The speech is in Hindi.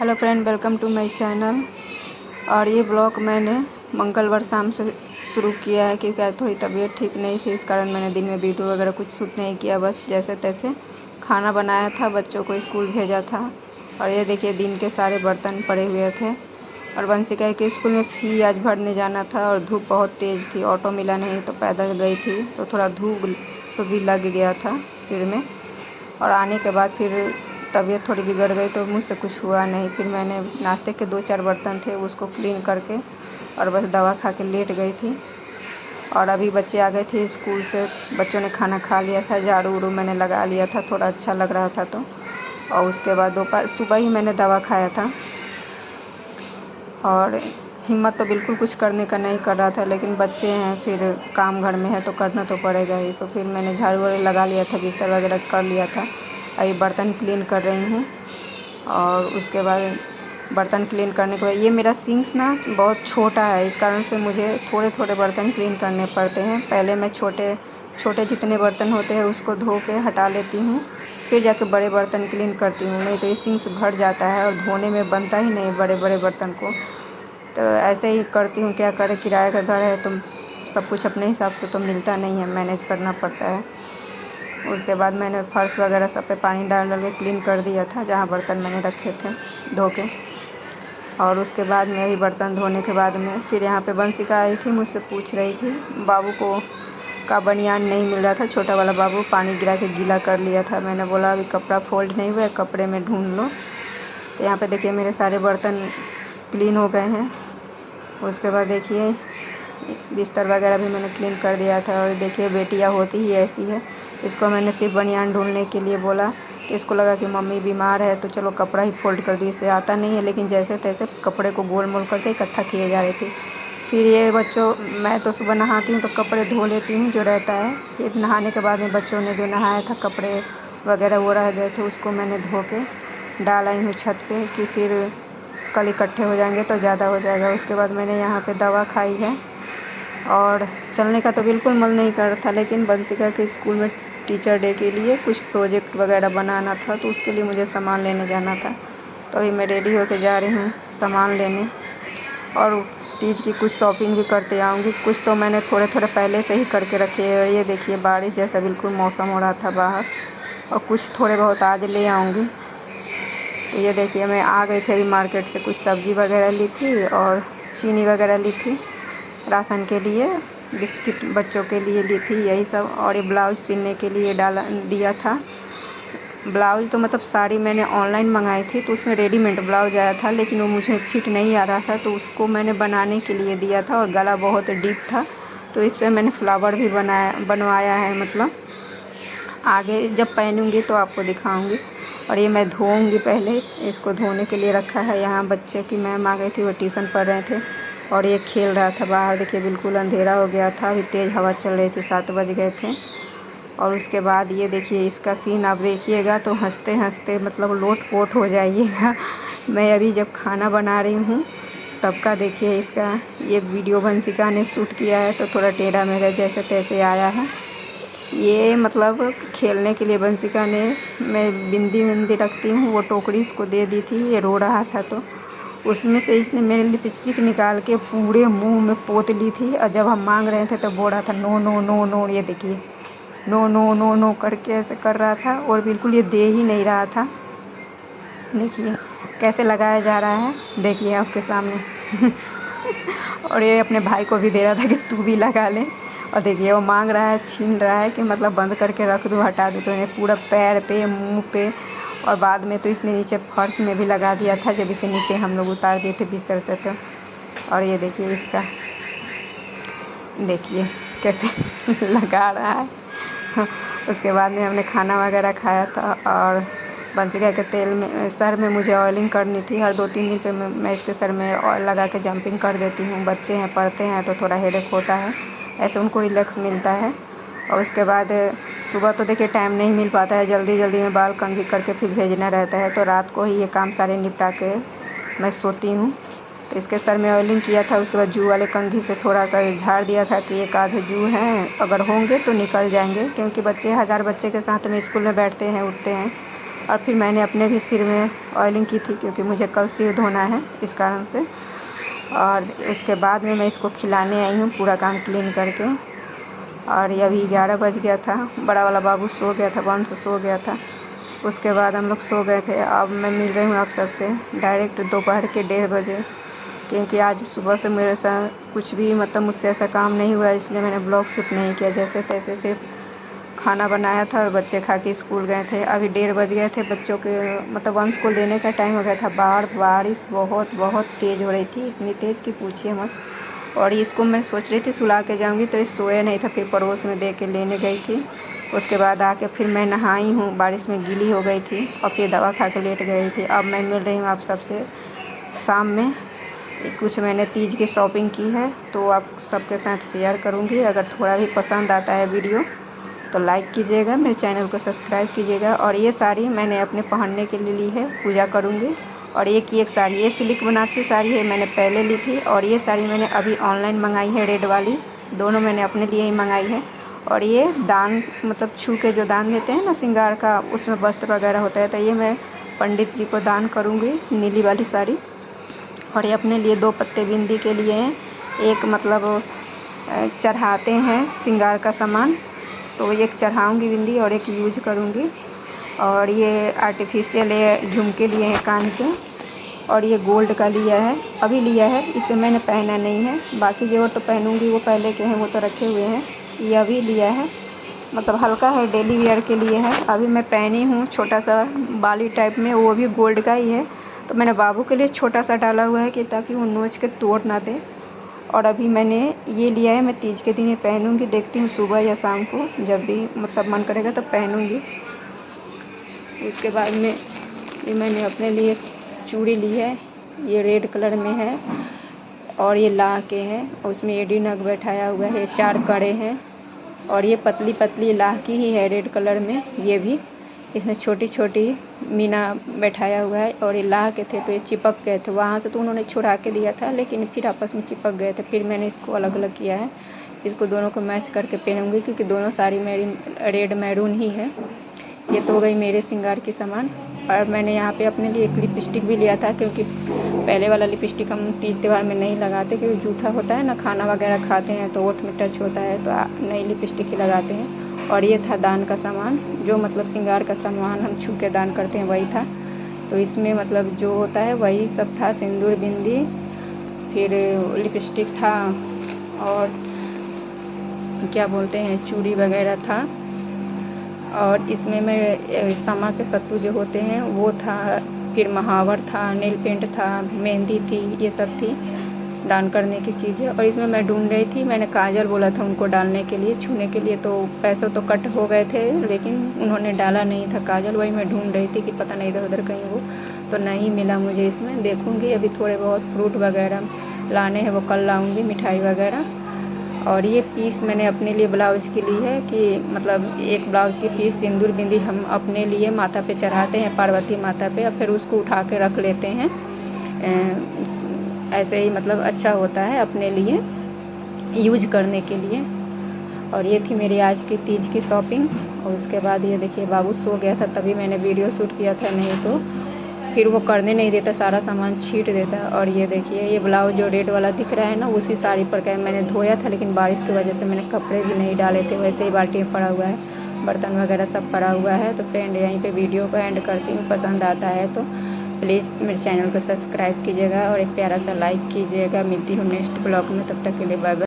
Hello friend, welcome to my channel. और ये ब्लॉग मैंने मंगलवार शाम से शुरू किया है क्योंकि आज थोड़ी तबीयत ठीक नहीं थी। इस कारण मैंने दिन में वीडियो वगैरह कुछ शूट नहीं किया, बस जैसे तैसे खाना बनाया था, बच्चों को स्कूल भेजा था। और ये देखिए दिन के सारे बर्तन पड़े हुए थे। और वंशिका के स्कूल में फ़ी आज भरने जाना था और धूप बहुत तेज़ थी, ऑटो मिला नहीं तो पैदल गई थी, तो थोड़ा धूप तो भी लग गया था सिर में। और आने के बाद फिर तबीयत थोड़ी बिगड़ गई तो मुझसे कुछ हुआ नहीं। फिर मैंने नाश्ते के 2-4 बर्तन थे उसको क्लीन करके और बस दवा खा के लेट गई थी। और अभी बच्चे आ गए थे स्कूल से, बच्चों ने खाना खा लिया था, झाड़ू उड़ू मैंने लगा लिया था, थोड़ा अच्छा लग रहा था तो। और उसके बाद दोपहर सुबह ही मैंने दवा खाया था। और हिम्मत तो बिल्कुल कुछ करने का नहीं कर रहा था, लेकिन बच्चे हैं, फिर काम घर में है तो करना तो पड़ेगा ही। तो फिर मैंने झाड़ू वाड़ू लगा लिया था, बिस्तर वगैरह कर लिया था। अभी बर्तन क्लीन कर रही हूँ। और उसके बाद बर्तन क्लीन करने के बाद ये मेरा सिंक्स ना बहुत छोटा है, इस कारण से मुझे थोड़े थोड़े बर्तन क्लीन करने पड़ते हैं। पहले मैं छोटे छोटे जितने बर्तन होते हैं उसको धो के हटा लेती हूँ, फिर जाके बड़े बर्तन क्लीन करती हूँ, नहीं तो ये सिंक्स भर जाता है और धोने में बनता ही नहीं बड़े बड़े बर्तन को। तो ऐसे ही करती हूँ, क्या करें, किराए का घर है तो सब कुछ अपने हिसाब से तो मिलता नहीं है, मैनेज करना पड़ता है। उसके बाद मैंने फर्श वगैरह सब पे पानी डाल डाल के क्लीन कर दिया था जहाँ बर्तन मैंने रखे थे धो के। और उसके बाद में भी बर्तन धोने के बाद में फिर यहाँ पे वंशिका आई थी, मुझसे पूछ रही थी बाबू को का बनियान नहीं मिल रहा था, छोटा वाला बाबू पानी गिरा के गीला कर लिया था। मैंने बोला अभी कपड़ा फोल्ड नहीं हुआ है, कपड़े में ढूंढ लो। तो यहाँ पे देखिए मेरे सारे बर्तन क्लीन हो गए हैं। उसके बाद देखिए बिस्तर वगैरह भी मैंने क्लीन कर दिया था। और देखिए बेटियाँ होती ही ऐसी है, इसको मैंने सिर्फ बनियान ढूंढने के लिए बोला तो इसको लगा कि मम्मी बीमार है तो चलो कपड़ा ही फोल्ड कर दी। इसे आता नहीं है, लेकिन जैसे तैसे कपड़े को गोल मोल करके इकट्ठा किए जा रही थी। फिर ये बच्चों, मैं तो सुबह नहाती हूँ तो कपड़े धो लेती हूँ जो रहता है। फिर नहाने के बाद में बच्चों ने जो नहाया था कपड़े वगैरह वो रह गए थे, उसको मैंने धो के डाल आई हूँ छत पे कि फिर कल इकट्ठे हो जाएंगे तो ज़्यादा हो जाएगा। उसके बाद मैंने यहाँ पे दवा खाई है। और चलने का तो बिल्कुल मन नहीं कर रहा था, लेकिन वंशिका के स्कूल में टीचर डे के लिए कुछ प्रोजेक्ट वगैरह बनाना था तो उसके लिए मुझे सामान लेने जाना था। तो अभी मैं रेडी होकर जा रही हूँ सामान लेने। और तीज की कुछ शॉपिंग भी करते आऊँगी, कुछ तो मैंने थोड़े थोड़े पहले से ही करके रखे हैं। और ये देखिए बारिश जैसा बिल्कुल मौसम हो रहा था बाहर, और कुछ थोड़े बहुत आज ले आऊँगी। तो ये देखिए मैं आ गई थी अभी मार्केट से, कुछ सब्ज़ी वगैरह ली थी और चीनी वगैरह ली थी राशन के लिए, बिस्किट बच्चों के लिए ली थी, यही सब। और ये ब्लाउज सिलने के लिए दिया था। ब्लाउज तो मतलब साड़ी मैंने ऑनलाइन मंगाई थी तो उसमें रेडीमेड ब्लाउज आया था, लेकिन वो मुझे फिट नहीं आ रहा था तो उसको मैंने बनाने के लिए दिया था। और गला बहुत डीप था तो इस पर मैंने फ्लावर भी बनवाया है, मतलब आगे जब पहनूंगी तो आपको दिखाऊंगी। और ये मैं धोऊंगी, पहले इसको धोने के लिए रखा है। यहाँ बच्चे की मैम आ गई थी, वो ट्यूशन पढ़ रहे थे और ये खेल रहा था बाहर। देखिए बिल्कुल अंधेरा हो गया था, अभी तेज़ हवा चल रही थी, 7 बज गए थे। और उसके बाद ये देखिए इसका सीन आप देखिएगा तो हंसते हंसते मतलब लोट-पोट हो जाइएगा। मैं अभी जब खाना बना रही हूँ तब का देखिए इसका ये वीडियो वंशिका ने शूट किया है तो थोड़ा टेढ़ा मेढ़ा जैसे तैसे आया है। ये मतलब खेलने के लिए वंशिका ने, मैं बिंदी रखती हूँ, वो टोकरी इसको दे दी थी, ये रो रहा था तो उसमें से इसने मेरे लिपस्टिक निकाल के पूरे मुंह में पोत ली थी। और जब हम मांग रहे थे तो बोल रहा था नो नो नो नो, ये देखिए नो नो नो नो करके ऐसे कर रहा था और बिल्कुल ये दे ही नहीं रहा था। देखिए कैसे लगाया जा रहा है, देखिए आपके सामने। और ये अपने भाई को भी दे रहा था कि तू भी लगा ले। और देखिए वो मांग रहा है, छीन रहा है कि मतलब बंद करके रख दो, हटा दो। तो इन्हें पूरा पैर पे, मुंह पे, और बाद में तो इसने नीचे फर्श में भी लगा दिया था जब इसे नीचे हम लोग उतार दिए थे बिस्तर से तो। और ये देखिए इसका, देखिए कैसे लगा रहा है। उसके बाद में हमने खाना वगैरह खाया था। और वंशिका के तेल में, सर में मुझे ऑयलिंग करनी थी, हर 2-3 दिन पे मैं इसके सर में ऑयल लगा के जंपिंग कर देती हूँ। बच्चे हैं, पढ़ते हैं तो थोड़ा हेडेक होता है, ऐसे उनको रिलैक्स मिलता है। और उसके बाद सुबह तो देखिए टाइम नहीं मिल पाता है, जल्दी जल्दी में बाल कंघी करके फिर भेजना रहता है, तो रात को ही ये काम सारे निपटा के मैं सोती हूँ। तो इसके सर में ऑयलिंग किया था, उसके बाद जू वाले कंघी से थोड़ा सा झाड़ दिया था कि एक आधे जू हैं, अगर होंगे तो निकल जाएंगे, क्योंकि बच्चे 1000 बच्चे के साथ में स्कूल में बैठते हैं, उठते हैं। और फिर मैंने अपने भी सिर में ऑयलिंग की थी, क्योंकि मुझे कल सिर धोना है इस कारण से। और उसके बाद में मैं इसको खिलाने आई हूँ पूरा काम क्लीन करके। और ये अभी 11 बज गया था। बड़ा वाला बाबू सो गया था, वंश सो गया था। उसके बाद हम लोग सो गए थे। अब मैं मिल रही हूँ आप सबसे डायरेक्ट दोपहर के 1:30 बजे, क्योंकि आज सुबह से मेरे साथ कुछ भी मतलब मुझसे ऐसा काम नहीं हुआ, इसलिए मैंने ब्लॉग शूट नहीं किया। जैसे तैसे सिर्फ खाना बनाया था और बच्चे खा के स्कूल गए थे। अभी 1:30 बज गए थे, बच्चों के मतलब वंश को लेने का टाइम हो गया था। बारिश बहुत तेज़ हो रही थी, इतनी तेज़ कि पूछिए मत। और इसको मैं सोच रही थी सुला के जाऊंगी, तो ये सोया नहीं था। फिर पड़ोस में दे के लेने गई थी। उसके बाद आके फिर मैं नहाई हूँ, बारिश में गीली हो गई थी और फिर दवा खा के लेट गई थी। अब मैं मिल रही हूँ आप सबसे शाम में। कुछ मैंने तीज की शॉपिंग की है, तो आप सबके साथ शेयर करूँगी। अगर थोड़ा भी पसंद आता है वीडियो तो लाइक कीजिएगा, मेरे चैनल को सब्सक्राइब कीजिएगा। और ये साड़ी मैंने अपने पहनने के लिए ली है, पूजा करूँगी। और एक साड़ी, ये सिल्क बनारसी साड़ी है, मैंने पहले ली थी। और ये साड़ी मैंने अभी ऑनलाइन मंगाई है, रेड वाली। दोनों मैंने अपने लिए ही मंगाई है। और ये दान मतलब छू के जो दान देते हैं ना श्रृंगार का, उसमें वस्त्र वगैरह होता है, तो ये मैं पंडित जी को दान करूँगी, नीली वाली साड़ी। और ये अपने लिए 2 पत्ते बिंदी के लिए हैं। एक मतलब चढ़ाते हैं श्रृंगार का सामान, तो एक चढ़ाऊँगी बिंदी और एक यूज करूँगी। और ये आर्टिफिशियल झुमके लिए हैं कान के। और ये गोल्ड का लिया है, अभी लिया है, इसे मैंने पहना नहीं है। बाकी जेवर तो पहनूंगी, वो पहले के हैं, वो तो रखे हुए हैं। ये अभी लिया है, मतलब हल्का है, डेली वेयर के लिए है। अभी मैं पहनी हूँ छोटा सा बाली टाइप में, वो भी गोल्ड का ही है। तो मैंने बाबू के लिए छोटा सा डाला हुआ है कि ताकि वो नोच के तोड़ ना दे। और अभी मैंने ये लिया है, मैं तीज के दिन ये पहनूंगी। देखती हूँ सुबह या शाम को, जब भी मतलब मन करेगा तो पहनूंगी। उसके बाद में ये मैंने अपने लिए चूड़ी ली है, ये रेड कलर में है और ये लाह के है। उसमें एडी नग बैठाया हुआ है, 4 कड़े हैं। और ये पतली पतली लाह की ही है, रेड कलर में। ये भी इसमें छोटी छोटी मीना बैठाया हुआ है। और ये लाह के थे तो ये चिपक गए थे, वहाँ से तो उन्होंने छुड़ा के दिया था, लेकिन फिर आपस में चिपक गए थे। फिर मैंने इसको अलग अलग किया है। इसको दोनों को मैच करके पहनूंगी, क्योंकि दोनों साड़ी मेरी रेड मैरून ही है। ये तो हो गई मेरे श्रृंगार की सामान। और मैंने यहाँ पे अपने लिए एक लिपस्टिक भी लिया था, क्योंकि पहले वाला लिपस्टिक हम तीज त्यौहार में नहीं लगाते, क्योंकि जूठा होता है ना, खाना वगैरह खाते हैं तो ओठ में टच होता है, तो नई लिपस्टिक ही लगाते हैं। और ये था दान का सामान, जो मतलब श्रृंगार का सामान हम छू के दान करते हैं, वही था। तो इसमें मतलब जो होता है वही सब था, सिंदूर, बिंदी, फिर लिपस्टिक था, और क्या बोलते हैं चूड़ी वगैरह था। और इसमें मैं समा के सत्तू जो होते हैं वो था, फिर महावर था, नेल पेंट था, मेहंदी थी, ये सब थी दान करने की चीज़ें। और इसमें मैं ढूंढ रही थी, मैंने काजल बोला था उनको डालने के लिए, छूने के लिए, तो पैसे तो कट हो गए थे, लेकिन उन्होंने डाला नहीं था काजल। वही मैं ढूंढ रही थी कि पता नहीं इधर उधर कहीं हो, तो नहीं मिला मुझे। इसमें देखूँगी, अभी थोड़े बहुत फ्रूट वगैरह लाने हैं, वो कल लाऊँगी, मिठाई वगैरह। और ये पीस मैंने अपने लिए ब्लाउज के लिए है, कि मतलब एक ब्लाउज की पीस सिंदूर बिंदी हम अपने लिए माथा पे चढ़ाते हैं, पार्वती माता पे, और फिर उसको उठा के रख लेते हैं। ऐसे ही मतलब अच्छा होता है अपने लिए यूज करने के लिए। और ये थी मेरी आज की तीज की शॉपिंग। और उसके बाद ये देखिए बाबू सो गया था, तभी मैंने वीडियो शूट किया था, नहीं तो फिर वो करने नहीं देता, सारा सामान छीट देता। और ये देखिए ये ब्लाउज जो रेड वाला दिख रहा है ना, उसी साड़ी पर का मैंने धोया था, लेकिन बारिश की वजह से मैंने कपड़े भी नहीं डाले थे, वैसे ही बाल्टी में पड़ा हुआ है, बर्तन वगैरह सब पड़ा हुआ है। तो फ्रेंड यहीं पे वीडियो को एंड करती हूँ। पसंद आता है तो प्लीज़ मेरे चैनल को सब्सक्राइब कीजिएगा और एक प्यारा सा लाइक कीजिएगा। मिलती हूँ नेक्स्ट ब्लॉग में, तब तक के लिए बाय बाय।